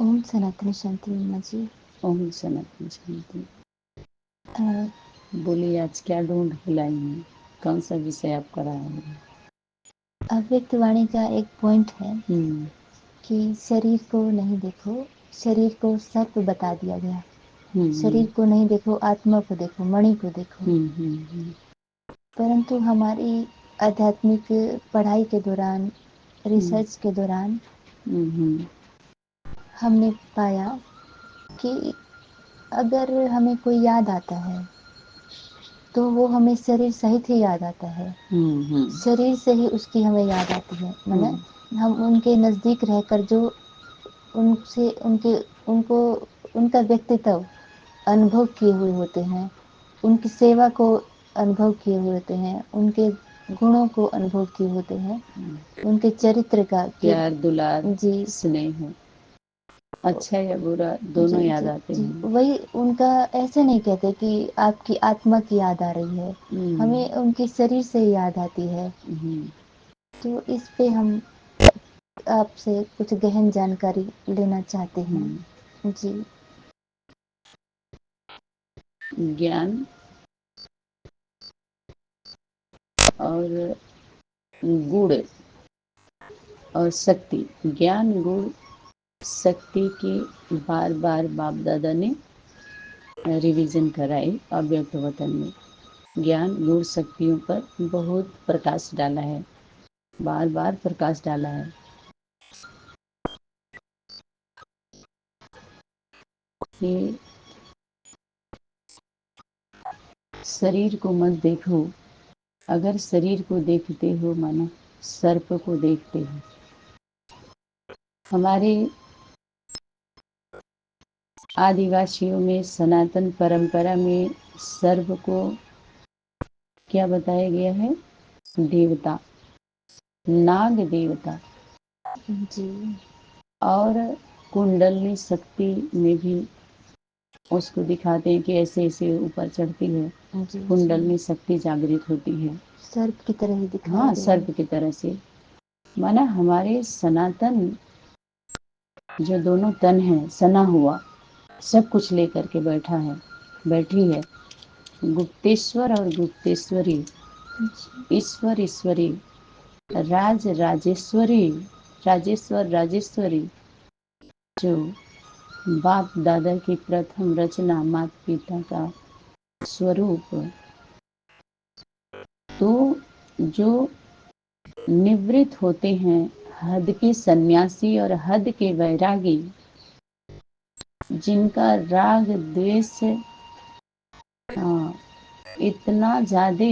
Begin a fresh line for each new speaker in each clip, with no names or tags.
ओम सनातन शांति मम्मा जी।
ओम सनातन शांति।
अ,
बोलिए, आज क्या ढूंढ के लाई हैं? कौन सा विषय आप करा है?
अव्यक्त वाणी का एक पॉइंट है कि शरीर को नहीं देखो, शरीर को सर्प बता दिया गया। शरीर को नहीं देखो, आत्मा को देखो, मणि को देखो। परंतु हमारी आध्यात्मिक पढ़ाई के दौरान, रिसर्च के दौरान हमने पाया कि अगर हमें कोई याद आता है तो वो हमें शरीर सहित ही याद आता है। शरीर से ही उसकी हमें याद आती है। मतलब हम उनके नज़दीक रहकर जो उनसे उनको उनका व्यक्तित्व अनुभव किए हुए होते हैं, उनकी सेवा को अनुभव किए हुए होते हैं, उनके गुणों को अनुभव किए होते हैं, उनके चरित्र का
प्यार, दुलार,
जी,
स्नेह, अच्छा या बुरा दोनों
जी
याद
जी
आते
जी
हैं।
वही उनका ऐसे नहीं कहते कि आपकी आत्मा की याद आ रही है, हमें उनके शरीर से याद आती है। तो इस पे हम आपसे कुछ गहन जानकारी लेना चाहते हैं। जी।
ज्ञान और गुण और शक्ति, ज्ञान गुण शक्ति की बार बार बाप दादा ने रिवीजन कराई। अव्यक्त वतन में ज्ञान गुण शक्तियों पर बहुत प्रकाश डाला है, बार बार प्रकाश डाला है। कि शरीर को मत देखो, अगर शरीर को देखते हो मानो सर्प को देखते हो। हमारे आदिवासियों में सनातन परंपरा में सर्प को क्या बताया गया है? देवता, नाग देवता।
जी
और कुंडलनी शक्ति में भी उसको दिखाते हैं कि ऐसे ऐसे ऊपर चढ़ती है,
जी
कुंडलनी शक्ति जागृत होती है।
सर्प की तरह ही दिखाया
हाँ,
गया है।
सर्प की तरह से। माना हमारे सनातन जो दोनों तन है, सना हुआ सब कुछ लेकर के बैठी है। गुप्तेश्वर और गुप्तेश्वरी, ईश्वर ईश्वरी, राज राजेश्वरी, राजेश्वर राजेश्वरी, जो बाप दादा की प्रथम रचना, माता पिता का स्वरूप। तो जो निवृत्त होते हैं, हद के सन्यासी और हद के वैरागी, जिनका राग द्वेष इतना ज्यादा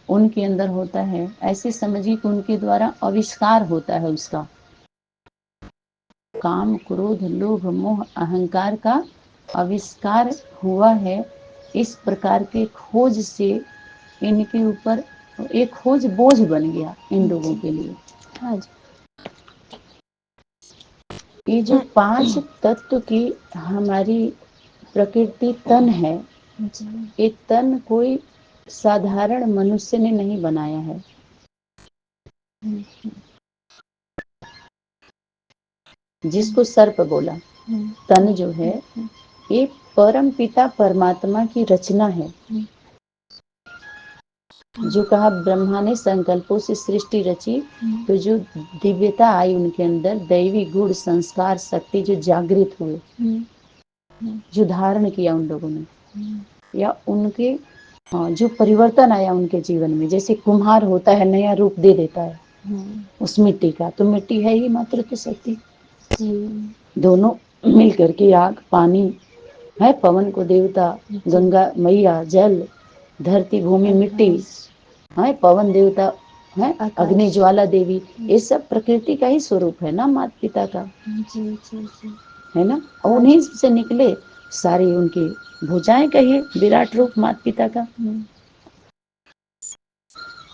उनके अंदर होता है, ऐसे समझिए कि उनके द्वारा आविष्कार होता है उसका। काम क्रोध लोभ मोह अहंकार का आविष्कार हुआ है। इस प्रकार के खोज से इनके ऊपर एक खोज बोझ बन गया इन लोगों के लिए।
हाँ जी।
ये जो 5 तत्व की हमारी प्रकृति तन है, ये तन कोई साधारण मनुष्य ने नहीं बनाया है। जिसको सर्प बोला, तन जो है ये परम पिता परमात्मा की रचना है। जो कहा ब्रह्मा ने संकल्पों से सृष्टि रची, तो जो दिव्यता आई उनके अंदर, दैवी गुण संस्कार शक्ति जो जागृत हुए, जो धारण किया उन लोगों ने, या उनके जो परिवर्तन आया उनके जीवन में। जैसे कुम्हार होता है, नया रूप दे देता है उस मिट्टी का, तो मिट्टी है ही मातृत्व शक्ति। दोनों मिल करके आग पानी है, पवन को देवता, गंगा मैया जल, धरती भूमि मिट्टी है, पवन देवता है, अग्नि ज्वाला देवी, ये सब प्रकृति का ही स्वरूप है ना, माता पिता का। है ना। उन्हीं से निकले सारी उनकी भुजाएं, कहिए विराट रूप माता पिता का।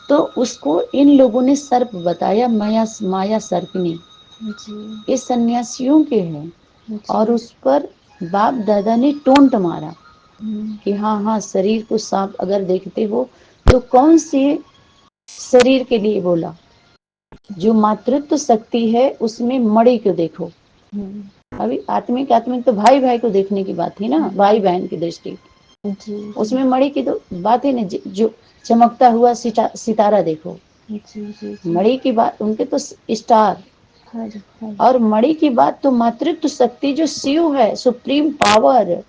तो उसको इन लोगों ने सर्प बताया, माया सर्पिनी। ये सन्यासियों के हैं। और उस पर बाप दादा ने टोंट मारा कि हाँ हाँ, शरीर को सांप अगर देखते हो तो कौन से शरीर के लिए बोला? जो मातृत्व शक्ति है उसमें मणि को देखो, अभी आत्मिक तो भाई भाई को देखने की बात थी ना, भाई बहन की दृष्टि। उसमें मणि की तो बात ही नहीं, जो चमकता हुआ सितारा देखो। मणि की बात, उनके तो स्टार। और मणि की बात तो मातृत्व शक्ति जो शिव है, सुप्रीम पावर,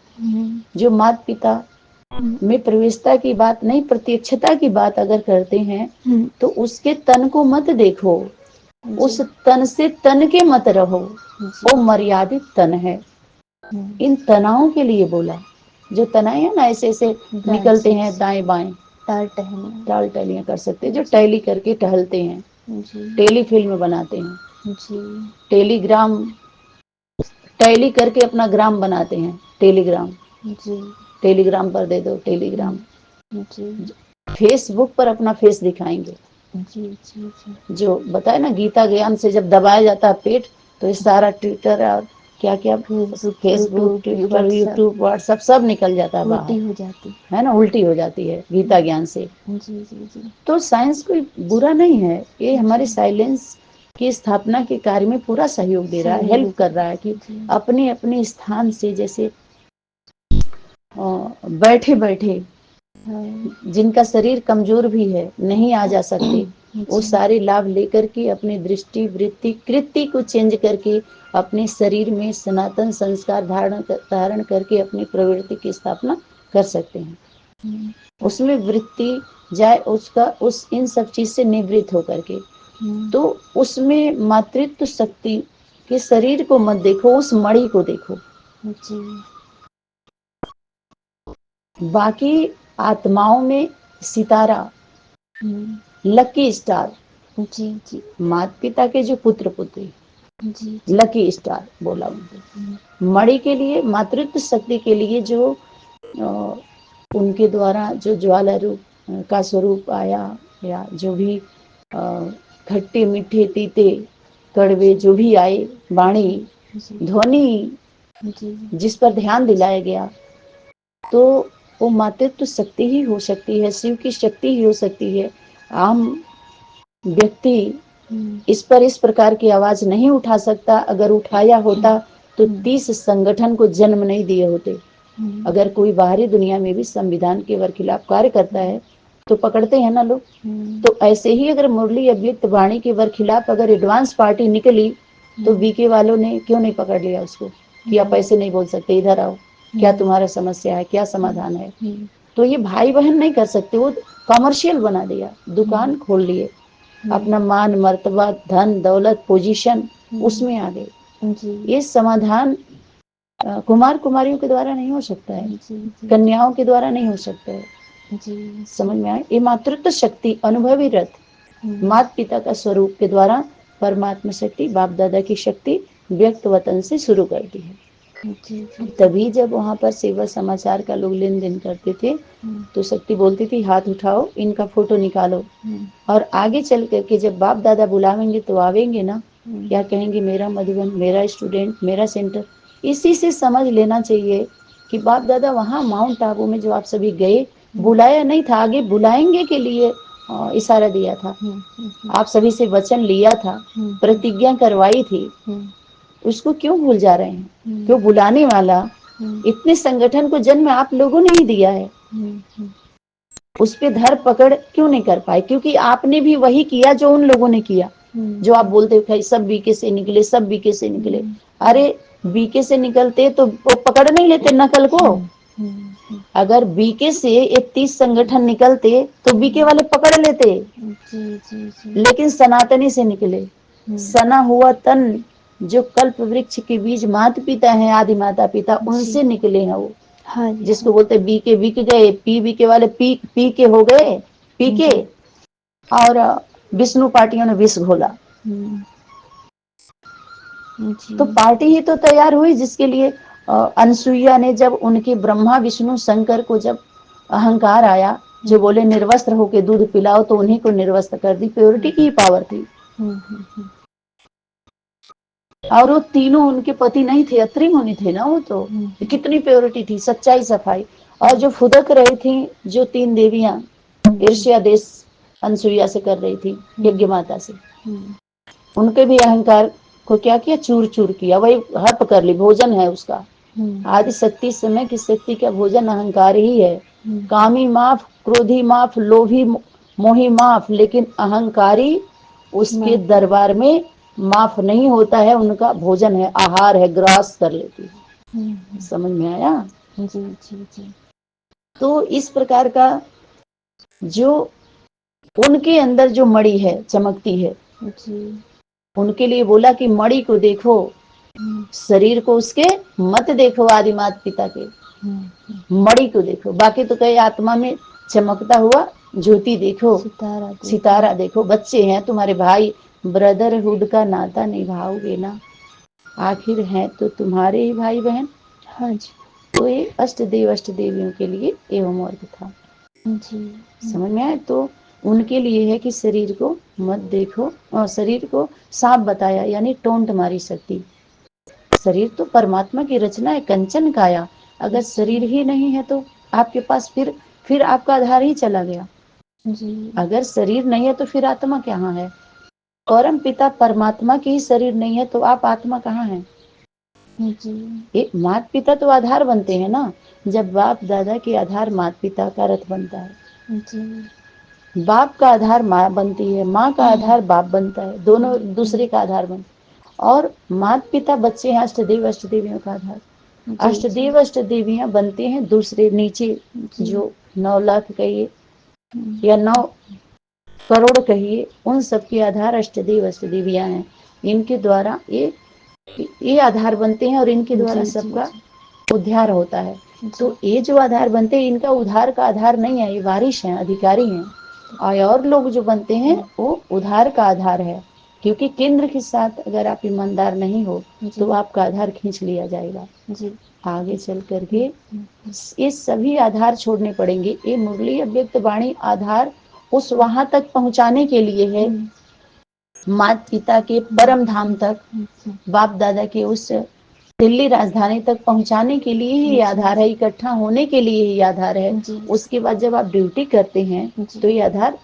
जो माता पिता में प्रवेशता की बात नहीं, प्रत्यक्षता की बात अगर करते हैं तो उसके तन को मत देखो, उस तन से तन के मत रहो, वो मर्यादित तन है। इन तनावों के लिए बोला, जो तनाए है ना, ऐसे ऐसे निकलते हैं दाएं बाएं, टाल टहलियां कर सकते, जो टहली करके टहलते हैं, टेली फिल्म बनाते हैं, टेलीग्राम टैली करके अपना ग्राम बनाते हैं, टेलीग्राम, टेलीग्राम पर दे दो टेलीग्राम, फेसबुक पर अपना फेस दिखाएंगे। जो बताए ना, गीता ज्ञान से जब दबाया जाता है पेट, तो ये सारा ट्विटर और क्या क्या, फेसबुक, ट्विटर, यूट्यूब, व्हाट्सएप सब निकल जाता है बाहर, हो जाती है ना, उल्टी हो जाती है गीता ज्ञान से। तो साइंस कोई बुरा नहीं है, ये हमारे साइलेंस की स्थापना के कार्य में पूरा सहयोग दे रहा है, हेल्प कर रहा है कि अपने अपने स्थान से, जैसे बैठे बैठे जिनका शरीर कमजोर भी है, नहीं आ जा सकते, वो सारे लाभ लेकर के अपनी दृष्टि वृत्ति कृति को चेंज करके अपने शरीर में सनातन संस्कार धारण करके अपनी प्रवृत्ति की स्थापना कर सकते हैं। उसमें वृत्ति जाए उसका, उस इन सब चीज से निवृत्त होकर के, तो उसमें मातृत्व शक्ति के शरीर को मत देखो, उस मणि को देखो। बाकी आत्माओं में सितारा, लकी स्टार, माता पिता के जो पुत्र पुत्री, लकी स्टार बोला उनको। मणि के लिए, मातृत्व शक्ति के लिए जो उनके द्वारा जो ज्वाला रूप का स्वरूप आया, या जो भी खट्टे मीठे तीते कड़वे जो भी आए, वाणी ध्वनि जिस पर ध्यान दिलाया गया, तो वो मातृत्व शक्ति ही हो सकती है, शिव की शक्ति ही हो सकती है। आम व्यक्ति इस पर इस प्रकार की आवाज नहीं उठा सकता। अगर उठाया होता तो 30 संगठन को जन्म नहीं दिए होते। अगर कोई बाहरी दुनिया में भी संविधान के खिलाफ कार्य करता है तो पकड़ते हैं ना लोग। तो ऐसे ही अगर मुरली अव्यक्त वाणी के खिलाफ अगर एडवांस पार्टी निकली तो बीके वालों ने क्यों नहीं पकड़ लिया उसको कि आप ऐसे नहीं बोल सकते, इधर आओ, क्या तुम्हारा समस्या है, क्या समाधान है। तो ये भाई बहन नहीं कर सकते, वो कमर्शियल बना दिया, दुकान खोल लिए, अपना मान मर्तबा धन दौलत पोजीशन उसमें आ गए। ये समाधान कुमार कुमारियों के द्वारा नहीं हो सकता है, कन्याओं के द्वारा नहीं हो सकता है। समझ में आए? ये मातृत्व शक्ति, अनुभवी रथ, माता पिता का स्वरूप के द्वारा परमात्मा शक्ति, बाप दादा की शक्ति व्यक्त वतन से शुरू करती है। तभी जब वहां पर सेवा समाचार का लोग लेन देन करते थे तो शक्ति बोलती थी हाथ उठाओ, इनका फोटो निकालो, और आगे चल करके जब बाप दादा बुलावेंगे तो आवेंगे ना, क्या कहेंगे, मेरा मधुबन, मेरा स्टूडेंट, मेरा सेंटर। इसी से समझ लेना चाहिए कि बाप दादा वहाँ माउंट आबू में जो आप सभी गए, बुलाया नहीं था, आगे बुलाएंगे के लिए इशारा दिया था। आप सभी से वचन लिया था, प्रतिज्ञा करवाई थी, उसको क्यों भूल जा रहे हैं? क्यों बुलाने वाला इतने संगठन को जन्म आप लोगों ने ही दिया है, उस पे धर पकड़ क्यों नहीं कर पाए? क्योंकि आपने भी वही किया जो उन लोगों ने किया। जो आप बोलते हो सब बीके से निकले, सब बीके से निकले। अरे बीके से निकलते तो वो पकड़ नहीं लेते नकल को। अगर बीके से ये 30 संगठन निकलते तो बीके वाले पकड़ लेते। लेकिन सनातनी से निकले, सना हुआ तन जो कल्प वृक्ष के बीज माता पिता हैं, आदि माता पिता, उनसे निकले हैं वो। जिसको बोलते बीके बिक गए, पी बीके वाले पी के हो गए पीके, और विष्णु पार्टियों ने विष घोला। तो पार्टी ही तो तैयार हुई जिसके लिए अनसुईया ने, जब उनके ब्रह्मा विष्णु शंकर को जब अहंकार आया, जो बोले निर्वस्त्र होके दूध पिलाओ, तो उन्हीं को निर्वस्त्र कर दी। प्योरिटी की पावर थी। और वो तीनों उनके पति नहीं थे, अत्रि मुनि थे ना वो। तो कितनी प्योरिटी थी, सच्चाई सफाई। और जो फुदक रही थी, जो 3 देवियां ईर्ष्या देश अनसुईया से कर रही थी, यज्ञ माता से, उनके भी अहंकार को क्या किया, चूर चूर किया, वही हप कर ली, भोजन है उसका। आदि शक्ति समय की शक्ति का भोजन अहंकार ही है। कामी माफ, क्रोधी माफ, लोभी मोही माफ, लेकिन अहंकारी उसके दरबार में माफ नहीं होता है। उनका भोजन है, आहार है, ग्रास कर लेती है। समझ में आया?
जी जी जी।
तो इस प्रकार का जो उनके अंदर जो मणि है, चमकती है
जी।
उनके लिए बोला कि मणि को देखो, शरीर को उसके मत देखो, आदि माता पिता के मणि को देखो। बाकी तो कई आत्मा में चमकता हुआ ज्योति देखो, सितारा देखो। बच्चे हैं तुम्हारे भाई, ब्रदरहुड का नाता निभाओगे ना, आखिर है तो तुम्हारे ही भाई बहन।
हाँ जी।
तो ये अष्ट देवियों के लिए ये होमवर्क था
जी।
समझ में आए? तो उनके लिए है कि शरीर को मत देखो, और शरीर को सांप बताया, यानी टोंट मारी शक्ति। शरीर तो परमात्मा की रचना है, कंचन काया। अगर शरीर ही नहीं है तो आपके पास फिर आपका आधार ही चला गया।
जी।
अगर शरीर नहीं है तो फिर आत्मा कहाँ है? परम पिता परमात्मा की ही शरीर नहीं है तो आप आत्मा कहाँ है? ये माता पिता तो आधार बनते हैं ना। जब बाप दादा के आधार माता पिता का रथ बनता है जी। बाप का आधार माँ बनती है, माँ का आधार बाप बनता है, दोनों दूसरे का आधार बनते हैं। और माता पिता बच्चे हैं अष्टदेवियों का आधार। अष्टदेवियां बनते हैं दूसरे नीचे जो 9 लाख कहिए या 9 करोड़ कहिए, उन सबके आधार अष्टदेवियां हैं। इनके द्वारा ये आधार बनते हैं और इनके द्वारा सबका उद्धार होता है। तो ये जो आधार बनते हैं, इनका उद्धार का आधार नहीं है, ये वारिश हैं, अधिकारी हैं। और लोग जो बनते हैं वो उद्धार का आधार है। क्योंकि केंद्र के साथ अगर आप ईमानदार नहीं हो तो आपका आधार खींच लिया जाएगा। आगे चल करके ये सभी आधार छोड़ने पड़ेंगे। ये मुरली अव्यक्त वाणी आधार उस वहां तक पहुंचाने के लिए है, माता पिता के परम धाम तक, बाप दादा के उस दिल्ली राजधानी तक पहुंचाने के लिए ही आधार है, इकट्ठा होने के लिए ही आधार है। उसके बाद जब आप ड्यूटी करते हैं तो ये आधार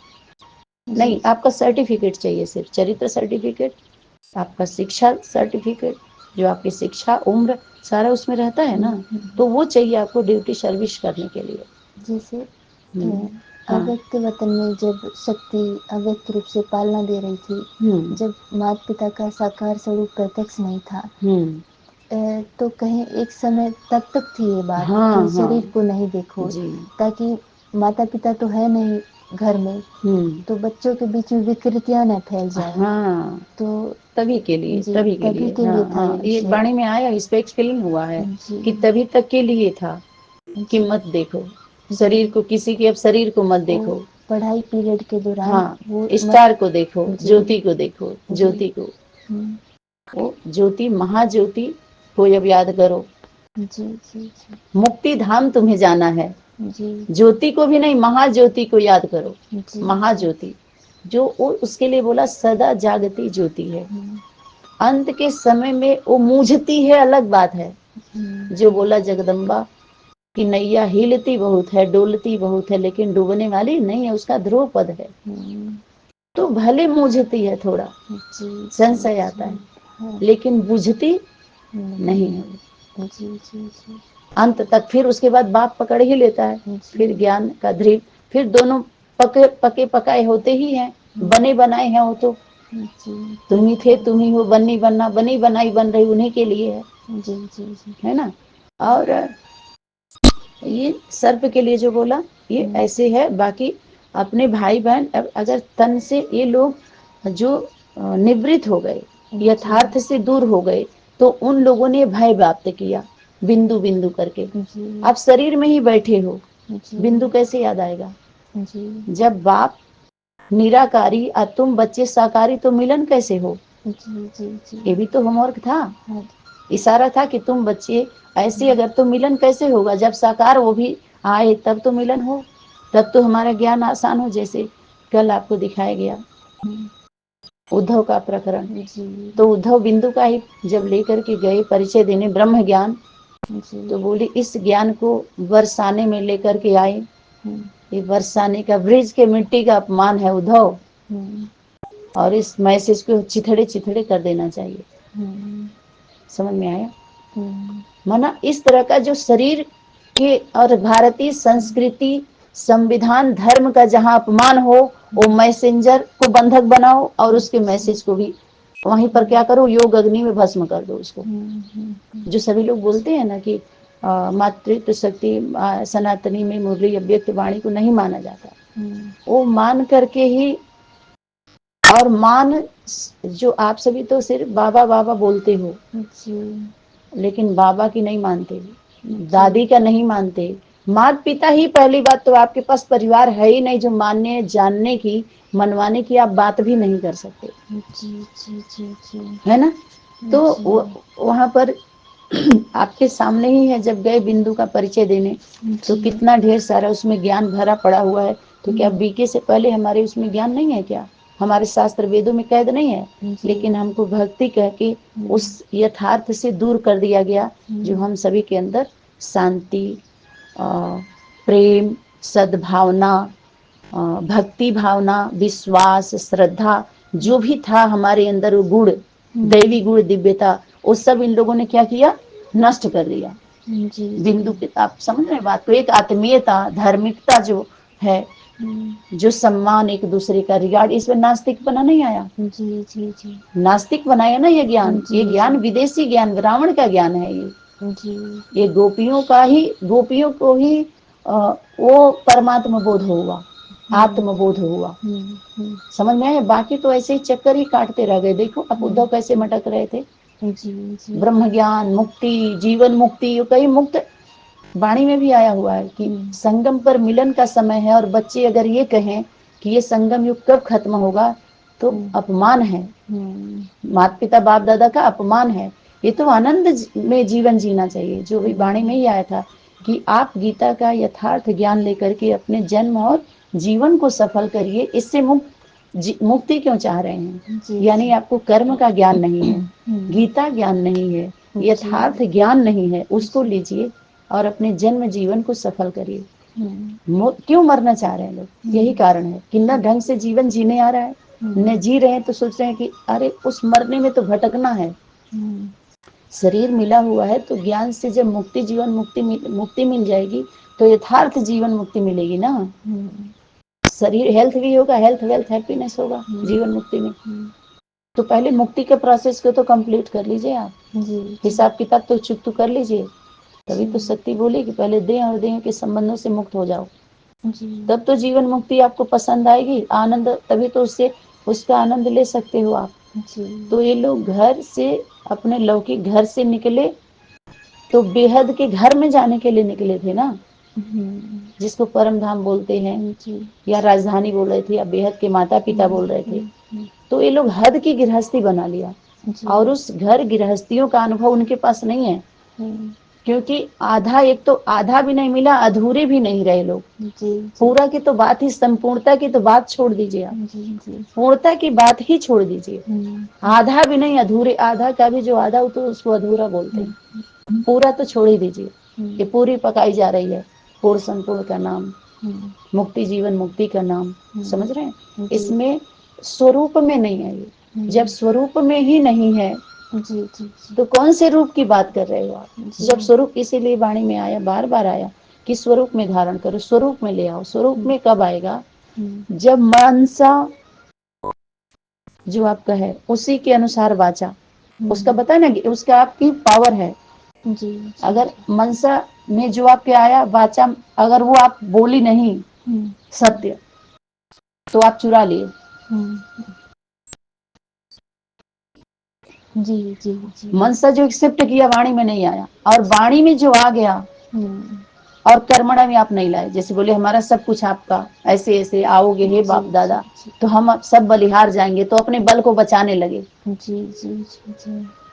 नहीं, आपका सर्टिफिकेट चाहिए, सिर्फ चरित्र सर्टिफिकेट, आपका शिक्षा सर्टिफिकेट, जो आपकी शिक्षा उम्र सारा उसमें रहता है ना, तो वो चाहिए आपको ड्यूटी सर्विस करने के लिए।
जैसे अव्यक्त वतन में जब शक्ति अव्यक्त रूप से पालना दे रही थी, जब माता पिता का साकार स्वरूप प्रत्यक्ष नहीं था, तो कहीं एक समय तक थी ये बात कि शरीर को नहीं देखो, ताकि माता पिता तो है नहीं घर में, तो बच्चों के बीच में विकृतियां न फैल जाए। तो तभी के लिए था
ये वाणी में आया, इस पे एक्सप्लेन हुआ है कि तभी तक के लिए था कि मत देखो शरीर को, किसी के अब शरीर को मत देखो।
पढ़ाई पीरियड के दौरान
वो स्टार को देखो, ज्योति को देखो, ज्योति को, वो ज्योति महाज्योति को अब याद करो। मुक्ति धाम तुम्हें जाना है, ज्योति को भी नहीं, महाज्योति को याद करो। महाज्योति जो उसके लिए बोला सदा जागती ज्योति है। अंत के समय में वो मूझती है, अलग बात है। जो बोला जगदम्बा कि नैया हिलती बहुत है, डोलती बहुत है, लेकिन डूबने वाली नहीं है, उसका ध्रुव पद है। तो भले मूझती है, थोड़ा संशय आता है, लेकिन बुझती नहीं है। अंत तक फिर उसके बाद बाप पकड़ ही लेता है, फिर ज्ञान का ध्रुव, फिर दोनों पके पकाए होते ही हैं, बने बनाए हैं। वो तो तुम ही थे, तुम ही हो, बनी बनना, बनी बनाई बन रही उन्हीं के लिए है। है ना? और ये सर्प के लिए जो बोला ये ऐसे है। बाकी अपने भाई बहन अगर तन से ये लोग जो निवृत्त हो गए, यथार्थ से दूर हो गए, तो उन लोगों ने भय व्याप्त किया बिंदु बिंदु करके। आप शरीर में ही बैठे हो, बिंदु कैसे याद आएगा? जब बाप निराकारी और तुम बच्चे साकारी, तो मिलन कैसे हो? ये भी तो होमवर्क था, इशारा था कि तुम बच्चे ऐसे, अगर तो मिलन कैसे होगा? जब साकार वो भी आए तब तो मिलन हो, तब तो हमारा ज्ञान आसान हो। जैसे कल आपको दिखाया गया उद्धव का प्रकरण, तो उद्धव बिंदु का ही जब लेकर के गए परिचय देने ब्रह्म ज्ञान, तो बोली इस ज्ञान को बरसाने में लेकर के आए। ये बरसाने का, ब्रिज के मिट्टी का अपमान है उद्धव, और इस मैसेज को चिथड़े चिथड़े कर देना चाहिए। समझ में आया? माना इस तरह का जो शरीर के और भारतीय संस्कृति, संविधान, धर्म का जहां अपमान हो, वो मैसेंजर को बंधक बनाओ और उसके मैसेज को भी वहीं पर क्या करो, योग अग्नि में भस्म कर दो उसको। जो सभी लोग बोलते हैं ना कि मातृत्व शक्ति सनातनी में मुरली अव्यक्त वाणी को नहीं माना जाता, वो मान करके ही, और मान जो आप सभी तो सिर्फ बाबा बाबा बोलते हो, लेकिन बाबा की नहीं मानते, दादी का नहीं मानते, माता पिता ही पहली बात तो आपके पास परिवार है ही नहीं जो मानने, जानने की, मनवाने की आप बात भी नहीं कर सकते। है ना? तो वहां पर आपके सामने ही है, जब गए बिंदु का परिचय देने तो कितना ढेर सारा उसमें ज्ञान भरा पड़ा हुआ है। तो क्या बीके से पहले हमारे उसमें ज्ञान नहीं है क्या? हमारे शास्त्र वेदों में कैद नहीं है, लेकिन हमको भक्ति कह के उस यथार्थ से दूर कर दिया गया जो हम सभी के अंदर शांति, प्रेम, सद्भावना, भक्ति भावना, विश्वास, श्रद्धा जो भी था हमारे अंदर, वो गुण, दैवी गुण, दिव्यता, वो सब इन लोगों ने क्या किया? नष्ट कर दिया। बिंदु के, आप समझ रहे बात को? एक आत्मीयता, धार्मिकता जो है, जो सम्मान, एक दूसरे का रिगार्ड, इसमें नास्तिक बना नहीं आया। नास्तिक बनाया ना ये ज्ञान। ये ज्ञान विदेशी ज्ञान, ब्राह्मण का ज्ञान है ये गोपियों का ही, गोपियों को ही वो परमात्मा बोध हुआ, आत्मबोध हुआ। समझ में आया? बाकी तो ऐसे ही चक्कर ही काटते रह गए। देखो अब उद्धव कैसे मटक रहे थे। ब्रह्म ज्ञान, मुक्ति, जीवन मुक्ति, ये कई मुक्त वाणी में भी आया हुआ है कि संगम पर मिलन का समय है, और बच्चे अगर ये कहें कि ये संगम युग कब खत्म होगा, तो अपमान है, माता पिता बाप दादा का अपमान है। ये तो आनंद में जीवन जीना चाहिए, जो भी वाणी में ही आया था कि आप गीता का यथार्थ ज्ञान लेकर के अपने जन्म और जीवन को सफल करिए। इससे मुक्ति क्यों चाह रहे हैं? यानी आपको कर्म का ज्ञान नहीं है, गीता ज्ञान नहीं है, यथार्थ ज्ञान नहीं है, उसको लीजिए और अपने जन्म जीवन को सफल करिए। क्यों मरना चाह रहे हैं लोग? यही कारण है कि न ढंग से जीवन जीने आ रहा है, न जी रहे हैं, तो सोच रहे हैं कि अरे उस मरने में तो भटकना है। शरीर मिला हुआ है तो ज्ञान से जब मुक्ति, जीवन मुक्ति मिल जाएगी तो यथार्थ जीवन मुक्ति मिलेगी ना। शरीर हेल्थ भी होगा, हेल्थ वेल्थ हैप्पीनेस होगा जीवन मुक्ति में। तो पहले मुक्ति के प्रोसेस को तो कंप्लीट कर लीजिए आप, हिसाब किताब तो चुप कर लीजिए, तभी तो शक्ति बोली कि पहले देह और देह के संबंधों से मुक्त हो जाओ, तब तो जीवन मुक्ति आपको पसंद आएगी, आनंद, तभी तो उसका आनंद ले सकते हो आप। तो ये लोग घर से, अपने लौकिक घर से निकले तो बेहद के घर में जाने के लिए निकले थे ना, जिसको परम धाम बोलते हैं, या राजधानी बोल रहे थे, या बेहद के माता पिता बोल रहे थे। तो ये लोग हद की गृहस्थी बना लिया, और उस घर गृहस्थियों का अनुभव उनके पास नहीं है, क्योंकि आधा, एक तो आधा भी नहीं मिला, अधूरे भी नहीं रहे लोग। पूरा की तो बात ही, संपूर्णता की तो बात छोड़ दीजिए आप, पूर्णता की बात ही छोड़ दीजिए। आधा भी नहीं, अधूरे, आधा का भी जो आधा हो तो उसको अधूरा बोलते हैं, पूरा तो छोड़ ही दीजिए। ये पूरी पकाई जा रही है, पूर्ण संपूर्ण का नाम, मुक्ति, जीवन मुक्ति का नाम, समझ रहे हैं? इसमें स्वरूप में नहीं है ये। जब स्वरूप में ही नहीं है तो कौन से रूप की बात कर रहे हो आप? जब स्वरूप, इसीलिए वाणी में आया, बार बार आया कि स्वरूप में धारण करो, स्वरूप में ले आओ। स्वरूप में कब आएगा? जब मनसा जो आपका है उसी के अनुसार वाचा, उसका बता ना, उसका आपकी पावर है। अगर मनसा में जो आपके आया वाचा, अगर वो आप बोली नहीं सत्य, तो आप चुरा लिए। मनसा जो एक्सेप्ट किया, वाणी में नहीं आया, और वाणी में जो आ गया और कर्मणा में आप नहीं लाए। जैसे बोले हमारा सब कुछ आपका, ऐसे ऐसे आओगे हे बाप दादा तो हम सब बलिहार जाएंगे, तो अपने बल को बचाने लगे।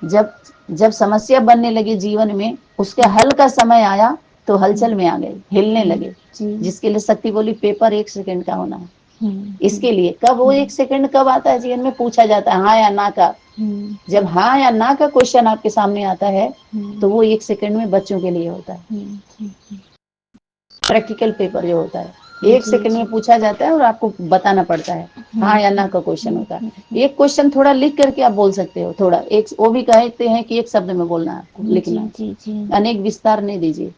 जब समस्या बनने लगी जीवन में, उसके हल का समय आया तो हलचल में आ गए, हिलने लगे। जिसके लिए शक्ति बोली पेपर 1 सेकंड का होना है। इसके लिए कब वो 1 सेकंड कब आता है जीवन में? पूछा जाता है हाँ या ना का। जब हाँ या ना का क्वेश्चन आपके सामने आता है तो वो 1 सेकंड में बच्चों के लिए होता है, प्रैक्टिकल पेपर जो होता है। 1 सेकंड में पूछा जाता है और आपको बताना पड़ता है, हाँ या ना का क्वेश्चन होता है। एक क्वेश्चन थोड़ा लिख करके आप बोल सकते हो, थोड़ा एक वो भी कहते हैं कि 1 शब्द में बोलना है आपको, लिखना है, अनेक विस्तार नहीं दीजिए।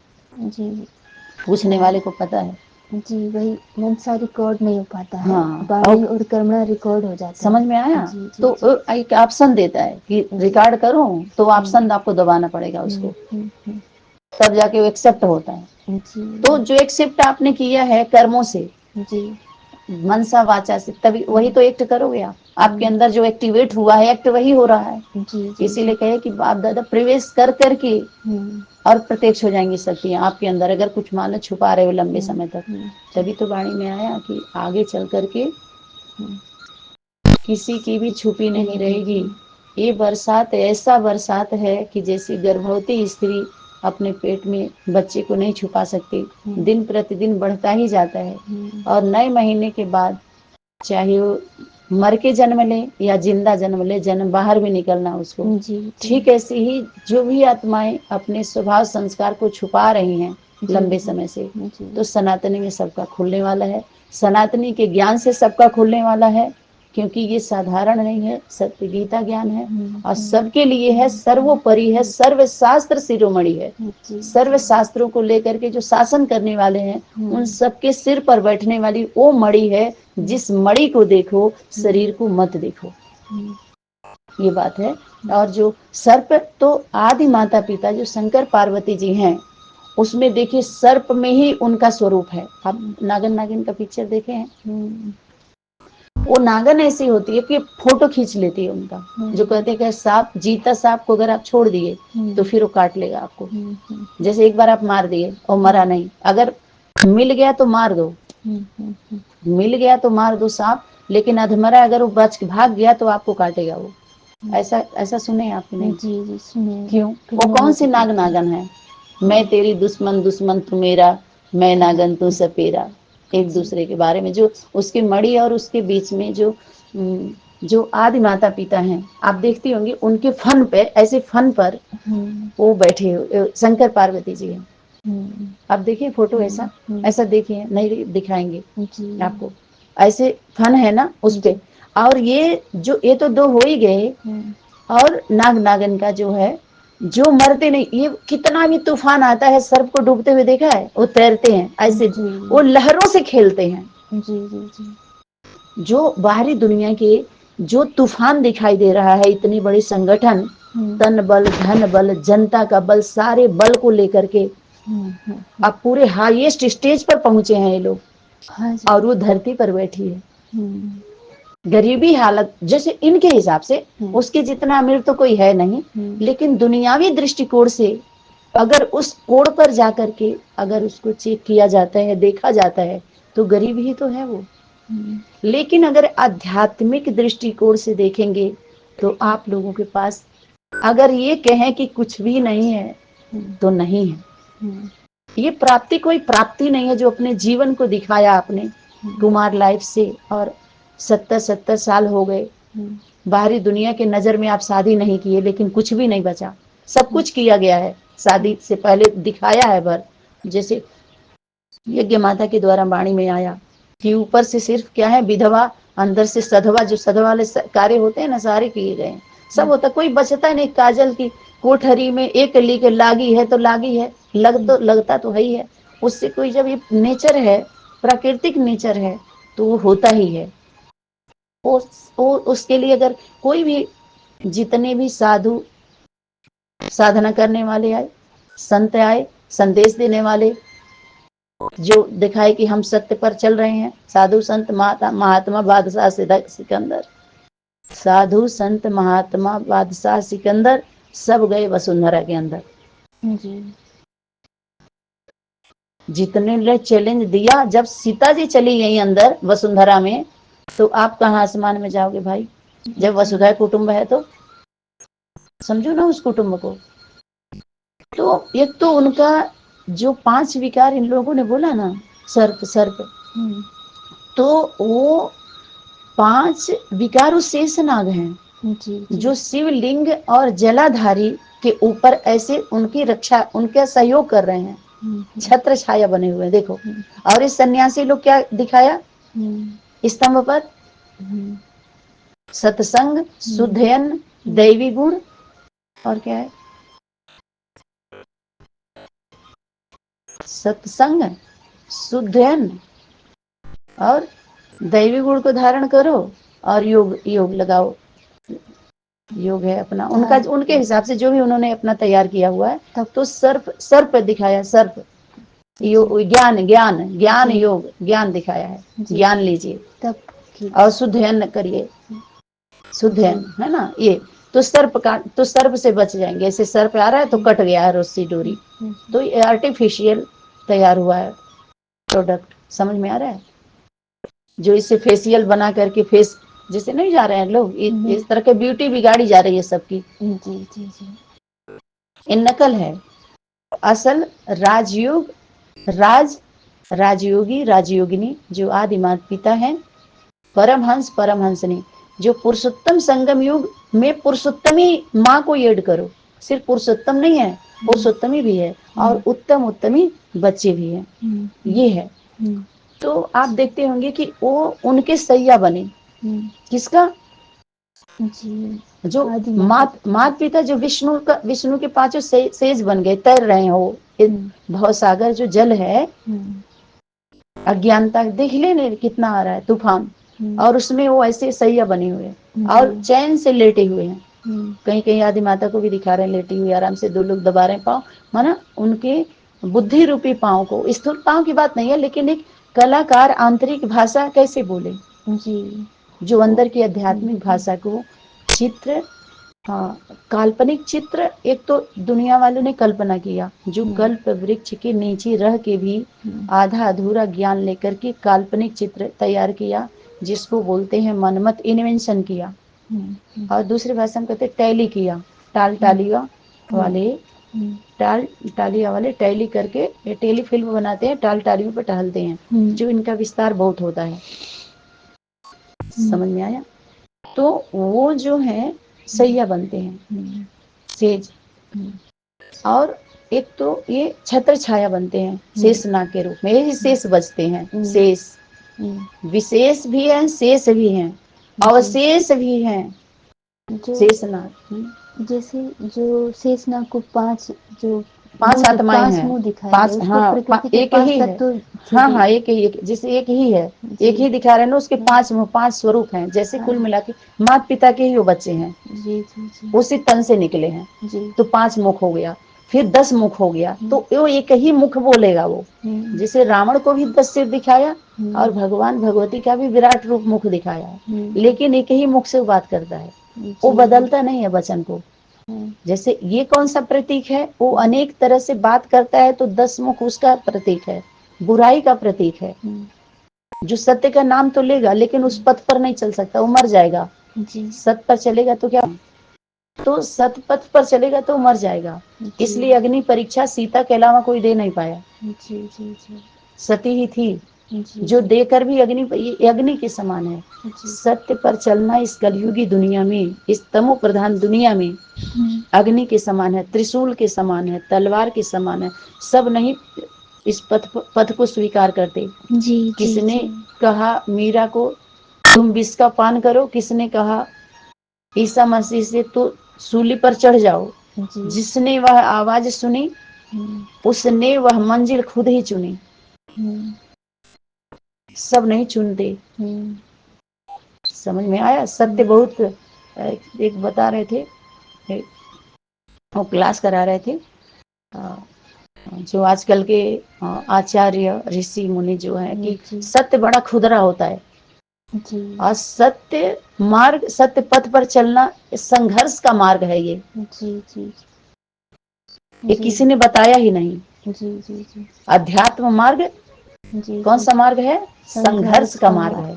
पूछने वाले को पता है
जी, वही मनसा रिकॉर्ड नहीं हो पाता है।
हाँ,
वाणी और कर्मणा रिकॉर्ड हो जाता है।
समझ में आया? तो एक ऑप्शन देता है कि रिकॉर्ड करो, तो ऑप्शन आपको दबाना पड़ेगा उसको, तब जाके वो एक्सेप्ट होता है। तो जो एक्सेप्ट आपने किया है कर्मों से, मनसा वाचा से, तभी वही तो एक्ट करोगे आप। आपके अंदर जो एक्टिवेट हुआ है, एक्ट वही हो रहा है। इसीलिए कहे कि बाप दादा प्रवेश कर करके और प्रत्यक्ष हो जाएंगी शक्तियां आपके अंदर, अगर कुछ मान लो छुपा रहे हो लंबे समय तक। तभी तो वाणी में आया कि आगे चल करके किसी की भी छुपी नहीं रहेगी। ये बरसात ऐसा बरसात है कि जैसे गर्भवती स्त्री अपने पेट में बच्चे को नहीं छुपा सकती, दिन प्रतिदिन बढ़ता ही जाता है, और नए महीने के बाद चाहे वो मर के जन्म ले या जिंदा जन्म ले, जन्म बाहर भी निकलना उसको। ठीक ऐसे ही जो भी आत्माएं अपने स्वभाव संस्कार को छुपा रही हैं लंबे समय से, तो सनातनी में सबका खुलने वाला है। सनातनी के ज्ञान से सबका खुलने वाला है, क्योंकि ये साधारण नहीं है, सत्य गीता ज्ञान है और सबके लिए है, सर्वोपरि है, सर्वशास्त्र शिरोमणि है। सर्व शास्त्रों को लेकर के जो शासन करने वाले हैं, उन सबके सिर पर बैठने वाली वो मणि है। जिस मणि को देखो, शरीर को मत देखो, ये बात है। और जो सर्प, तो आदि माता पिता जो शंकर पार्वती जी हैं, उसमें देखिए सर्प में ही उनका स्वरूप है। आप नागन नागिन का पिक्चर देखे हैं? वो नागन ऐसी होती है कि फोटो खींच लेती है उनका। जो कहते हैं कि सांप, जीता सांप को अगर आप छोड़ दिए तो फिर वो काट लेगा आपको। जैसे एक बार आप मार दिए और मरा नहीं, अगर मिल गया तो मार दो, मिल गया तो मार दो सांप, लेकिन अधमरा अगर वो बच भाग गया तो आपको काटेगा वो। ऐसा ऐसा सुने आपने?
जी सुने।
क्यों? वो कौन सी नाग नागन है? मैं तेरी दुश्मन, दुश्मन तू मेरा, मैं नागन तू सपेरा। एक दूसरे के बारे में जो उसकी मणि और उसके बीच में जो आदि माता पिता हैं, आप देखती होंगी उनके फन पे, ऐसे फन पर वो बैठे हो, शंकर पार्वती जी हैं। आप देखिए फोटो, ऐसा ऐसा देखिए, नहीं दिखाएंगे आपको, ऐसे फन है ना उस पे। और ये तो दो हो ही गए, और नाग नागन का जो है, जो मरते नहीं, ये कितना भी तूफान आता है, सर्प को डूबते हुए देखा है? वो तैरते हैं ऐसे, वो लहरों से खेलते हैं। जो बाहरी दुनिया के जो तूफान दिखाई दे रहा है, इतनी बड़ी संगठन, तन बल, धन बल, जनता का बल, सारे बल को लेकर के अब पूरे हाईएस्ट स्टेज पर पहुंचे हैं ये लोग। और वो धरती पर बैठी है, गरीबी हालत जैसे इनके हिसाब से, उसके जितना अमीर तो कोई है नहीं, लेकिन दुनियावी दृष्टिकोण से अगर उस कोण पर जाकर के अगर उसको चेक किया जाता है, देखा जाता है, तो गरीब ही तो है वो। लेकिन अगर आध्यात्मिक दृष्टिकोण से देखेंगे तो आप लोगों के पास, अगर ये कहें कि कुछ भी नहीं है, तो नहीं है। ये प्राप्ति कोई प्राप्ति नहीं है जो अपने जीवन को दिखाया आपने कुमार लाइफ से, और 70 साल हो गए, बाहरी दुनिया के नजर में आप शादी नहीं किए, लेकिन कुछ भी नहीं बचा, सब कुछ किया गया है। शादी से पहले दिखाया है भर, जैसे यज्ञ माता के द्वारा वाणी में आया कि ऊपर से सिर्फ क्या है विधवा, अंदर से सधवा, जो सधवा वाले कार्य होते हैं ना, सारे किए गए, सब होता, कोई बचता नहीं। काजल की कोठरी में एक लीक लागी है तो लागी है, लगता तो है ही है उससे। कोई जब ये नेचर है, प्राकृतिक नेचर है, तो वो होता ही है। उसके लिए अगर कोई भी, जितने भी साधु साधना करने वाले आए, संत आए, संदेश देने वाले, जो दिखाए कि हम सत्य पर चल रहे हैं, साधु संत महात्मा बादशाह सिकंदर, साधु संत महात्मा बादशाह सिकंदर सब गए वसुंधरा के अंदर। जितने ने चैलेंज दिया, जब सीता जी चली गई अंदर वसुंधरा में, तो आप कहाँ आसमान में जाओगे भाई? जब वसुधैव कुटुंब है तो समझो ना उस कुटुंब को। तो एक तो उनका जो 5 विकार इन लोगों ने बोला ना, सर्प सर्प, तो वो 5 विकार उस शेषनाग हैं जो शिवलिंग और जलाधारी के ऊपर ऐसे उनकी रक्षा, उनका सहयोग कर रहे हैं। छत्र छाया बने हुए, देखो। और इस सन्यासी लोग क्या दिखाया स्तंभ पर? सत्संग, शुद्धयन, दैवी गुण, और क्या है? सत्संग, शुद्धयन और दैवी गुण को धारण करो, और योग लगाओ। योग है अपना उनका, उनके हिसाब से जो भी उन्होंने अपना तैयार किया हुआ है। तो सर्प दिखाया, सर्प ज्ञान, ज्ञान ज्ञान योग, ज्ञान दिखाया है, ज्ञान लीजिए तब, और शुद्धयन करिए, शुद्धयन है ना ये। तो सर्प से बच जाएंगे। ऐसे सर्प आ रहा है तो कट गया है रस्सी डोरी, तो ये आर्टिफिशियल तैयार हुआ है प्रोडक्ट, समझ में आ रहा है? जो इससे फेशियल बना करके फेस जैसे नहीं जा रहे हैं लोग, इस तरह के ब्यूटी बिगाड़ी जा रही है सबकी। जी जी जी, ये नकल है। असल राजयोग, राजयोगी, राजयोगिनी जो आदि माता पिता हैं, परमहंस, परमहंसनी, जो पुरुषोत्तम संगम युग में पुरुषोत्तमी माँ को ऐड करो। सिर्फ पुरुषोत्तम नहीं है, पुरुषोत्तमी भी है, और उत्तम उत्तमी बच्चे भी हैं, ये है। तो आप देखते होंगे कि वो उनके सैया बने, किसका? जी, जो माता पिता जो विष्णु के पांचों सेज बन गए, तैर रहे हो भवसागर जो जल है, अज्ञानता देख लेने कितना आ रहा है तूफान, और उसमें वो ऐसे सैया बने हुए और चैन से लेटे हुए हैं। कहीं कहीं आदि माता को भी दिखा रहे हैं लेटी हुई, आराम से दो लोग दबा रहे हैं पाँव, माना उनके बुद्धि रूपी पाँव को। स्थूल पाँव की बात नहीं है, लेकिन एक कलाकार आंतरिक भाषा कैसे बोले जी, जो अंदर की आध्यात्मिक भाषा को चित्र, हाँ, काल्पनिक चित्र। एक तो दुनिया वालों ने कल्पना किया, जो कल्प वृक्ष के नीचे रह के भी आधा अधूरा ज्ञान लेकर के काल्पनिक चित्र तैयार किया, जिसको बोलते हैं मनमत इन्वेंशन किया। और दूसरी भाषा में कहते टैली किया, टालिया वाले टैली करके ये टेली फिल्म बनाते हैं, टालियों पर टहलते हैं, जो इनका विस्तार बहुत होता है। समझ में आया? तो वो जो है सैया बनते हैं, सेज। और एक तो ये छत्र छाया बनते हैं शेषनाग के रूप में, ये शेष बचते हैं। शेष विशेष भी है, शेष भी हैं, अवशेष भी हैं। शेषनाग जैसे जो शेषनाग को पांच आत्माएं हैं, मुंह दिखाई पांच, हाँ, एक ही है, हाँ हाँ, एक ही, जैसे एक ही है, एक ही दिखा रहे हैं ना, उसके पांच मुंह, पांच स्वरूप हैं। जैसे कुल मिला के माता पिता के ही वो बच्चे हैं, जी जी जी, उसी तन से निकले हैं जी, तो 5 मुख हो गया, फिर 10 मुख हो गया, तो वो एक ही मुख बोलेगा वो। जैसे रावण को भी 10 सिर दिखाया, और भगवान भगवती का भी विराट रूप मुख दिखाया, लेकिन एक ही मुख से वो बात करता है, वो बदलता नहीं है वचन को। जैसे ये कौन सा प्रतीक है, वो अनेक तरह से बात करता है, तो 10 मुख उसका प्रतीक है, बुराई का प्रतीक है। जो सत्य का नाम तो लेगा, लेकिन उस पथ पर नहीं चल सकता, वो मर जाएगा। सत्य पर चलेगा तो क्या, तो सत्य पथ पर चलेगा तो मर जाएगा। इसलिए अग्नि परीक्षा सीता के अलावा कोई दे नहीं पाया, सती ही थी जो देकर भी अग्नि के समान है। सत्य पर चलना इस कलयुगी दुनिया में, इस तमो प्रधान दुनिया में अग्नि के समान है, त्रिशूल के समान है, तलवार के समान है। सब नहीं इस पथ को स्वीकार करते। किसने कहा मीरा को तुम विष का पान करो, किसने कहा ईसा मसीह से तो सूली पर चढ़ जाओ। जिसने वह आवाज सुनी, उसने वह मंजिल खुद ही चुनी। सब नहीं चुनते। समझ में आया? सत्य बहुत, एक बता रहे थे, वो क्लास करा रहे थे, जो आजकल के आचार्य ऋषि मुनि जो है, कि सत्य बड़ा खुदरा होता है जी। और सत्य मार्ग, सत्य पथ पर चलना संघर्ष का मार्ग है ये जी जी, ये किसी ने बताया ही नहीं जी जी जी। अध्यात्म मार्ग जी, कौन सा मार्ग है? संघर्ष का मार्ग है।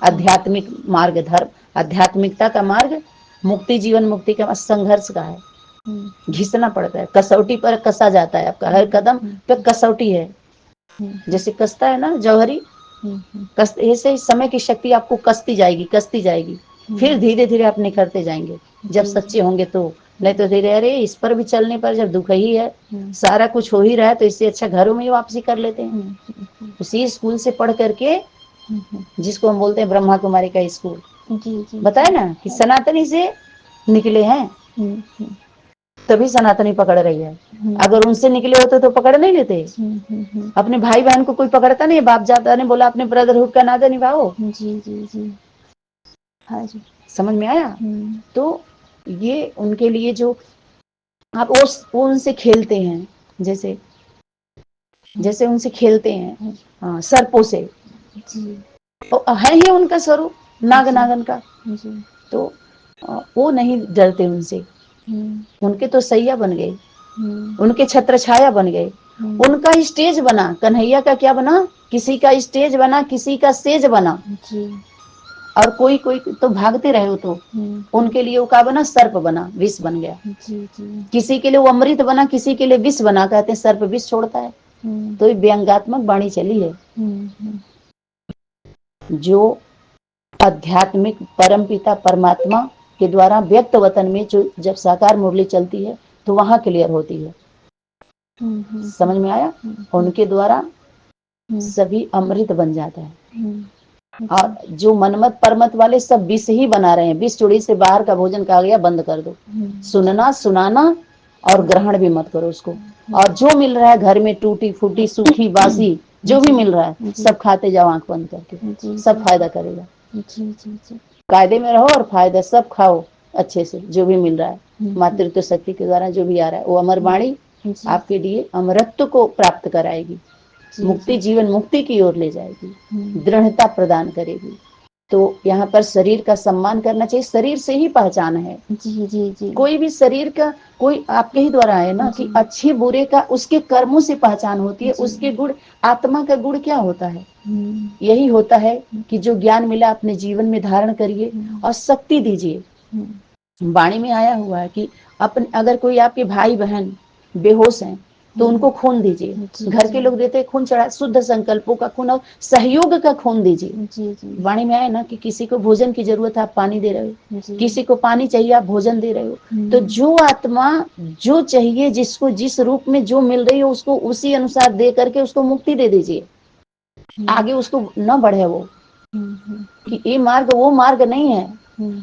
आध्यात्मिक मार्ग, धर्म आध्यात्मिकता का मार्ग, मुक्ति जीवन मुक्ति का संघर्ष का है। घिसना पड़ता है, कसौटी पर कसा जाता है, आपका हर कदम पे कसौटी है। जैसे कसता है ना जौहरी, ऐसे ही समय की शक्ति आपको कसती जाएगी, कसती जाएगी, फिर धीरे धीरे आप निखरते जाएंगे। जब सच्चे होंगे तो नहीं तो धीरे अरे इस पर भी चलने पर जब दुख ही है, सारा कुछ हो ही रहा है, तो इससे अच्छा घरों में ही वापसी कर लेते हैं। उसी स्कूल से पढ़ करके, जिसको हम बोलते हैं ब्रह्मा कुमारी का स्कूल, बताए ना कि सनातनी से निकले हैं, तभी सनातनी पकड़ रही है। अगर उनसे निकले होते तो पकड़ नहीं लेते। अपने भाई बहन को कोई पकड़ता नहीं, बाप जाता ने बोला अपने ब्रदरहुड का नाता निभाओ।
जी जी जी, हाँ जी,
समझ में आया। तो ये उनके लिए जो आप वो उनसे खेलते हैं, जैसे जैसे उनसे खेलते हैं, हाँ, सर्पों से, है ही उनका स्वरूप नाग नागन का, तो वो नहीं डरते उनसे। उनके तो सैया बन गए, उनके छत्र छाया बन गए, उनका स्टेज बना। कन्हैया का क्या बना, किसी का स्टेज बना, किसी का सेज बना। और कोई कोई तो भागते रहे हो, तो उनके लिए वो क्या बना, सर्प बना, विष बन गया। किसी के लिए वो अमृत बना, किसी के लिए विष बना। कहते हैं सर्प विष छोड़ता है। तो ये व्यंग्यात्मक वाणी चली है। जो आध्यात्मिक परमपिता परमात्मा के द्वारा व्यक्त वतन में जो जब साकार मुरली चलती है तो वहां क्लियर होती है। समझ में आया। उनके द्वारा सभी अमृत बन जाता है। और जो मनमत परमत वाले सब विष ही बना रहे हैं। विष चुड़ी से बाहर का भोजन कहा गया बंद कर दो, सुनना सुनाना और ग्रहण भी मत करो उसको। और जो मिल रहा है घर में, टूटी फूटी सूखी बासी जो भी मिल रहा है, सब खाते जाओ आंख बंद करके, सब फायदा करेगा। कायदे में रहो और फायदा सब खाओ अच्छे से, जो भी मिल रहा है मातृत्व शक्ति के द्वारा जो भी आ रहा है, वो अमर वाणी आपके लिए अमरत्व को प्राप्त कराएगी, मुक्ति जीवन मुक्ति की ओर ले जाएगी, दृढ़ता प्रदान करेगी। तो यहाँ पर शरीर का सम्मान करना चाहिए। शरीर से ही पहचान है। जी जी जी, कोई भी शरीर का कोई आपके ही द्वारा है ना, कि अच्छे बुरे का उसके कर्मों से पहचान होती है। उसके गुण, आत्मा का गुण क्या होता है, यही होता है कि जो ज्ञान मिला अपने जीवन में धारण करिए और शक्ति दीजिए। वाणी में आया हुआ है कि अपने अगर कोई आपके भाई बहन बेहोश हैं तो उनको खून दीजिए। घर के लोग देते हैं खून चढ़ा, शुद्ध संकल्पों का खून और सहयोग का खून दीजिए। वाणी में आया ना कि किसी को भोजन की जरूरत है, आप पानी दे रहे हो, किसी को पानी चाहिए, आप भोजन दे रहे हो। तो जो आत्मा जो चाहिए, जिसको जिस रूप में जो मिल रही हो, उसको उसी अनुसार दे करके उसको मुक्ति दे दीजिए। आगे उसको न बढ़े वो, कि ये मार्ग वो मार्ग नहीं है,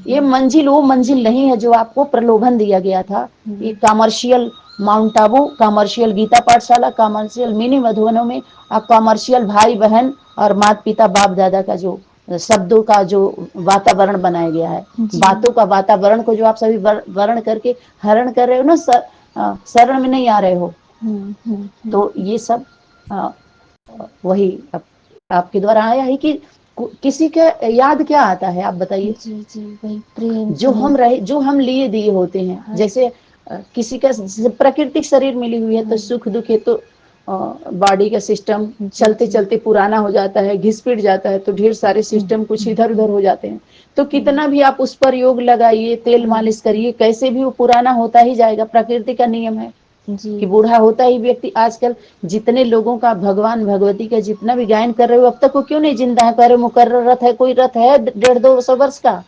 ये मंजिल वो मंजिल नहीं है जो आपको प्रलोभन दिया गया था। ये commercial Mount Abu, commercial Gita Pathshala, commercial mini मधुबनों में कॉमर्शियल भाई बहन और माता पिता बाप दादा का जो शब्दों का जो वातावरण बनाया गया है, बातों का वातावरण को जो आप सभी वर्ण करके हरण कर रहे हो ना, शरण में नहीं आ रहे हो। तो ये सब वही आपके द्वारा आया है कि किसी का याद क्या आता है, आप बताइए। जी जी, वही प्रेम जो हम रहे, जो हम लिए दिए होते हैं। हाँ। जैसे किसी का प्राकृतिक शरीर मिली हुई है तो सुख दुख है, तो बॉडी का सिस्टम चलते चलते पुराना हो जाता है, घिस-पिट जाता है, तो ढेर सारे सिस्टम कुछ इधर उधर हो जाते हैं। तो कितना भी आप उस पर योग लगाइए, तेल मालिश करिए, कैसे भी वो पुराना होता ही जाएगा। प्रकृति का नियम है कि बूढ़ा होता ही व्यक्ति। आजकल जितने लोगों का भगवान भगवती का जितना भी गायन कर रहे हो, अब तक वो क्यों नहीं जिंदा है। कह रहे मुकर्रर रथ है, कोई रथ है 150-200 वर्ष का,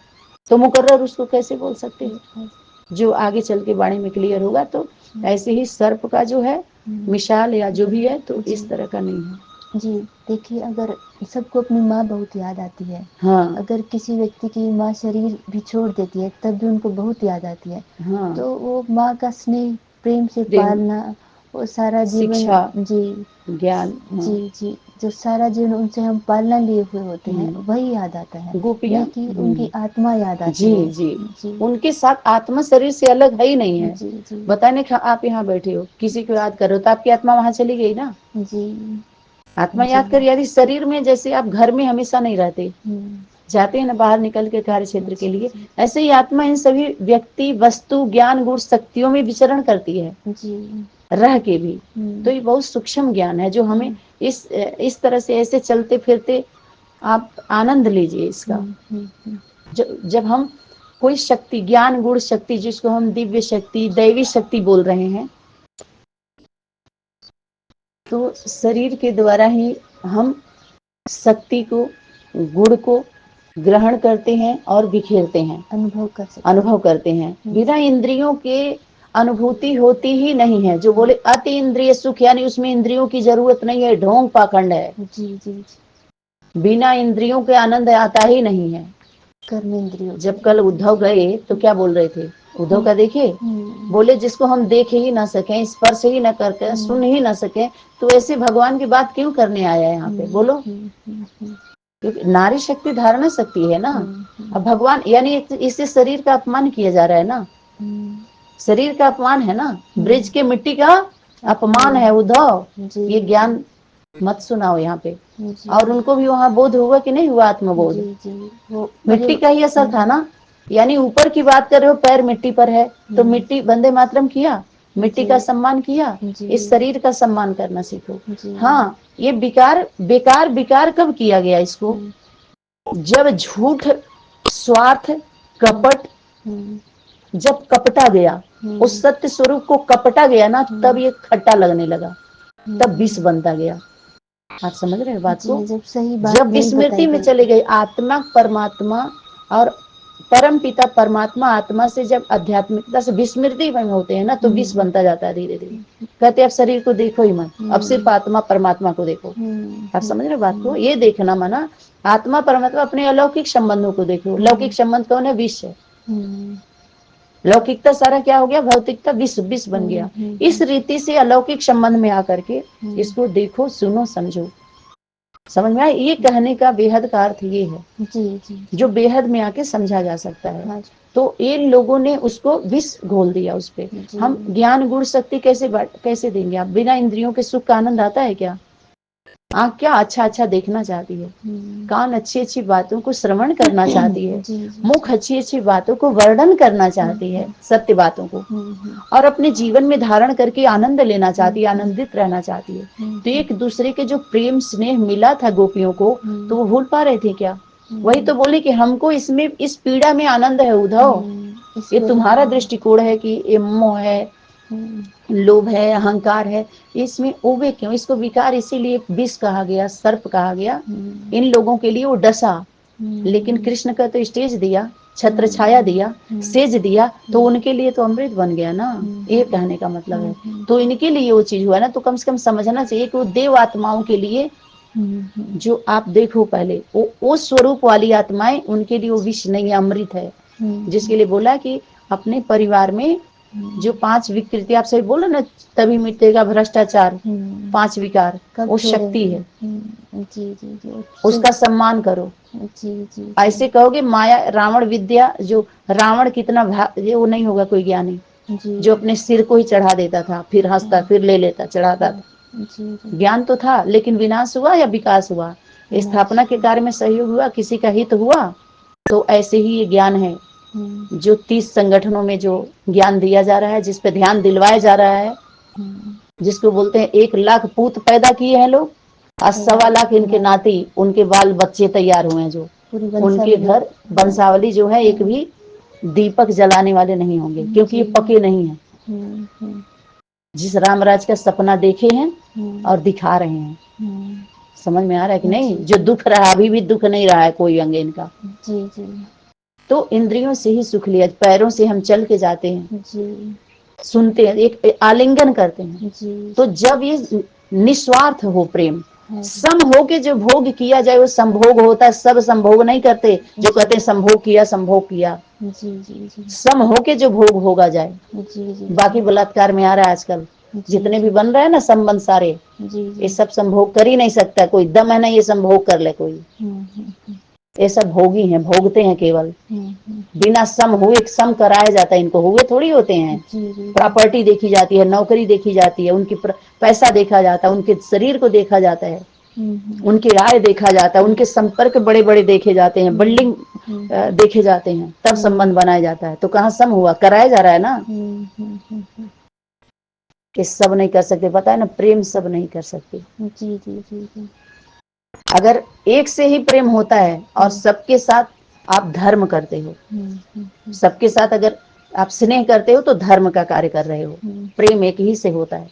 तो मुकर्रर उसको कैसे बोल सकते हैं। जो आगे चल के वाणी में क्लियर होगा। तो ऐसे ही सर्प का जो है मिसाल या जो भी है, तो इस तरह का नहीं है।
जी देखिए, अगर सबको अपनी माँ बहुत याद आती है।
हाँ।
अगर किसी व्यक्ति की माँ शरीर भी छोड़ देती है तब भी उनको बहुत याद आती है।
हाँ।
तो वो माँ का स्नेह प्रेम से पालना, वो सारा जीवन, जी
ज्ञान,
जी जी, जो सारा जीवन उनसे हम पालना लिए हुए होते हैं, वही याद आता है।
गोपियाँ,
नहीं कि उनकी आत्मा याद आती
जी
है।
जी
जी,
उनके साथ आत्मा शरीर से अलग है ही नहीं है।
जी जी,
बताने आप यहाँ बैठे हो, किसी को याद कर रहे हो, तो आपकी आत्मा वहां चली गई ना।
जी,
आत्मा याद कर, यदि शरीर में, जैसे आप घर में हमेशा नहीं रहते, जाते हैं ना बाहर निकल के कार्य क्षेत्र के लिए, ऐसे ही आत्मा इन सभी व्यक्ति वस्तु ज्ञान गुण शक्तियों में विचरण करती है, रह के भी। तो ये बहुत सूक्ष्म ज्ञान है जो हमें इस तरह से ऐसे चलते फिरते आप आनंद लीजिए इसका। जब हम कोई शक्ति, ज्ञान गुण शक्ति, जिसको हम दिव्य शक्ति दैवी शक्ति बोल रहे हैं, तो शरीर के द्वारा ही हम शक्ति को, गुण को ग्रहण करते हैं और बिखेरते हैं, अनुभव करते हैं। बिना इंद्रियों के अनुभूति होती ही नहीं है। जो बोले अति इंद्रिय सुख, यानी उसमें इंद्रियों की जरूरत नहीं है, ढोंग पाखंड है। बिना इंद्रियों के आनंद आता ही नहीं है। जब कल उद्धव गए तो क्या बोल रहे थे? उद्धव का देखे, बोले जिसको हम देख ही ना सके, स्पर्श ही ना करके, सुन ही ना सके, तो ऐसे भगवान की बात क्यों करने आया यहाँ पे? बोलो, क्योंकि नारी शक्ति धारणा शक्ति है ना। अब भगवान, यानी इससे शरीर का अपमान किया जा रहा है ना, शरीर का अपमान है ना, ब्रिज के मिट्टी का अपमान है उद्धव। ये ज्ञान मत सुनाओ यहाँ पे। और उनको भी वहाँ बोध हुआ कि नहीं हुआ? आत्मबोध। मिट्टी का ही असर था ना, यानी ऊपर की बात कर रहे हो, पैर मिट्टी पर है तो मिट्टी, वंदे मातरम किया, मिट्टी का सम्मान किया। इस शरीर का सम्मान करना सीखो। हाँ, ये बेकार बेकार बेकार कब किया गया इसको? जब झूठ, स्वार्थ, कपट जब कपटा गया, उस सत्य स्वरूप को कपटा गया ना, तब ये खट्टा लगने लगा, तब विष बनता गया। आप समझ रहे हैं बात को? जब विस्मृति में चले गए, आत्मा परमात्मा और परम पिता परमात्मा आत्मा से जब आध्यात्मिकता से विस्मृति में होते हैं ना, तो विष बनता जाता है धीरे धीरे। कहते अब शरीर को देखो ही मत, अब सिर्फ आत्मा परमात्मा को देखो। आप समझ रहे बात को? ये देखना माना आत्मा परमात्मा, अपने अलौकिक संबंधों को देखो। लौकिक संबंध कौन है? विष है। लौकिकता सारा क्या हो गया? भौतिकता विष, विष बन गया। इस रीति से अलौकिक संबंध में आकर के इसको देखो, सुनो, समझो। समझ में आया? ये कहने का बेहद का अर्थ ये है, जो बेहद में आके समझा जा सकता है। तो इन लोगों ने उसको विष घोल दिया उस पे। हम ज्ञान गुण शक्ति कैसे देंगे? आप बिना इंद्रियों के सुख का आनंद आता है क्या? आँख क्या अच्छा अच्छा देखना चाहती है, कान अच्छी अच्छी बातों को श्रवण करना चाहती है, मुख अच्छी अच्छी बातों को वर्णन करना चाहती है, सत्य बातों को, और अपने जीवन में धारण करके आनंद लेना चाहती है, आनंदित रहना चाहती है। तो एक दूसरे के जो प्रेम स्नेह मिला था गोपियों को, तो वो भूल पा रहे थे क्या? वही तो बोले कि हमको इसमें, इस पीड़ा में आनंद है उद्धव। ये तुम्हारा दृष्टिकोण है कि ये मोह है, लोभ है, अहंकार है, इसमें उबे क्यों? इसको विकार इसीलिए विष कहा गया, सर्प कहा गया। इन लोगों के लिए वो डसा, लेकिन कृष्ण का तो स्टेज दिया, छत्र छाया दिया, सेज दिया, तो उनके लिए तो अमृत बन गया ना। ये कहने का मतलब है। तो इनके लिए वो चीज हुआ ना, तो कम से कम समझना चाहिए कि वो देव आत्माओं के लिए, जो आप देखो पहले वो स्वरूप वाली आत्माएं, उनके लिए वो विष नहीं है, अमृत है। जिसके लिए बोला कि अपने परिवार में जो 5 विकृति, आप सही बोलो ना, तभी मिटेगा भ्रष्टाचार, 5 विकार, वो शक्ति है। उसका सम्मान करो। ऐसे कहोगे माया, रावण विद्या, जो रावण कितना वो नहीं होगा कोई ज्ञानी, जो अपने सिर को ही चढ़ा देता था, फिर हंसता, फिर ले लेता, चढ़ाता था। ज्ञान तो था, लेकिन विनाश हुआ या विकास हुआ? स्थापना के कार्य में सहयोग हुआ, किसी का हित हुआ। तो ऐसे ही ये ज्ञान है, जो 30 संगठनों में जो ज्ञान दिया जा रहा है, जिस पे ध्यान दिलवाया जा रहा है, जिसको बोलते हैं 1 लाख पूत पैदा किए हैं लोग, और 1.25 लाख इनके नाती, उनके बाल बच्चे तैयार हुए हैं, जो उनके घर वंशावली जो है, एक भी दीपक जलाने वाले नहीं होंगे, क्योंकि ये पके नहीं है। जिस रामराज का सपना देखे हैं और दिखा रहे हैं, समझ में आ रहा है कि नहीं? जो दुख रहा, अभी भी दुख नहीं रहा है कोई अंग इनका। तो इंद्रियों से ही सुख लिया, पैरों से हम चल के जाते हैं, सुनते हैं, एक आलिंगन करते हैं। तो जब ये निस्वार्थ हो प्रेम, सम हो के जो भोग किया जाए, वो संभोग होता है। सब संभोग नहीं करते, जो कहते हैं संभोग किया, संभोग किया। सम हो के जो भोग होगा जाए। बाकी बलात्कार में आ रहा है आजकल, जितने भी बन रहे हैं ना संबंध सारे, ये सब संभोग कर ही नहीं सकता कोई। दम है ना ये संभोग कर ले कोई। ये सब भोगी हैं, भोगते हैं केवल। बिना सम हुए, सम कराया जाता है इनको, हुए थोड़ी होते हैं। प्रॉपर्टी देखी जाती है, नौकरी देखी जाती है, उनकी पैसा देखा जाता है, उनके शरीर को देखा जाता है, उनकी आय देखा जाता है, उनके संपर्क बड़े बड़े देखे जाते हैं, बिल्डिंग देखे जाते हैं, तब संबंध बनाया जाता है। तो कहाँ सम हुआ? कराया जा रहा है ना। कि सब नहीं कर सकते, पता है ना, प्रेम सब नहीं कर सकते। अगर एक से ही प्रेम होता है और सबके साथ आप धर्म करते हो, सबके साथ अगर आप स्नेह करते हो, तो धर्म का कार्य कर रहे हो। प्रेम एक ही से होता है,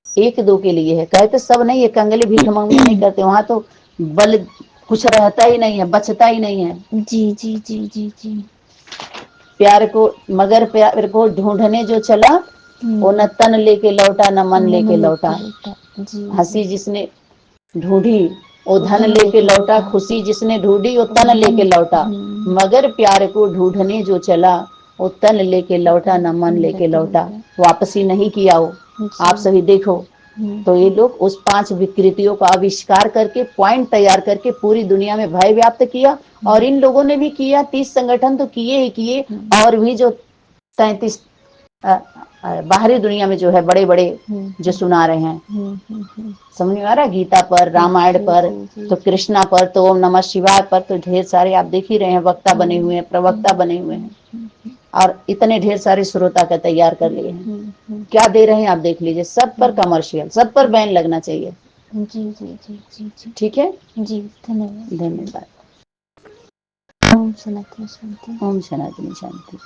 एक दो के लिए है। कहते सब नहीं है, कंगले भीख मांगने नहीं करते, वहां तो बल कुछ रहता ही नहीं है, बचता ही नहीं है।
जी जी जी जी जी।
प्यार को, मगर प्यार को ढूंढने जो चला, वो न तन लेके लौटा न मन लेके लौटा।
जी
हंसी
जी।
जिसने ढूंढी वो धन लेके लौटा, खुशी जिसने ढूंढी वो तन लेके लौटा। मगर प्यार को ढूंढने जो चला, वो तन लेके लौटा न मन लेके लौटा। वापसी नहीं किया वो। आप सभी देखो, तो ये लोग उस 5 विकृतियों का आविष्कार करके, पॉइंट तैयार करके पूरी दुनिया में भय व्याप्त किया। और इन लोगों ने भी किया, 30 संगठन तो किए ही किए। और भी जो 33 बाहरी दुनिया में जो है बड़े बड़े जो सुना रहे हैं, समझ में आ रहा है? गीता पर, रामायण पर, तो कृष्णा पर, तो ओम नमः शिवाय पर, तो ढेर सारे आप देख ही रहे हैं वक्ता बने हुए हैं, प्रवक्ता बने हुए हैं। और इतने ढेर सारे श्रोता का तैयार कर लिए हैं। क्या दे रहे हैं आप देख लीजिए, सब पर कमर्शियल, सब पर बैन लगना चाहिए।
जी जी जी जी जी।
ठीक है
जी, धन्यवाद।
धन्यवाद।
ओम सनातन शांति।
ओम सनातन शांति।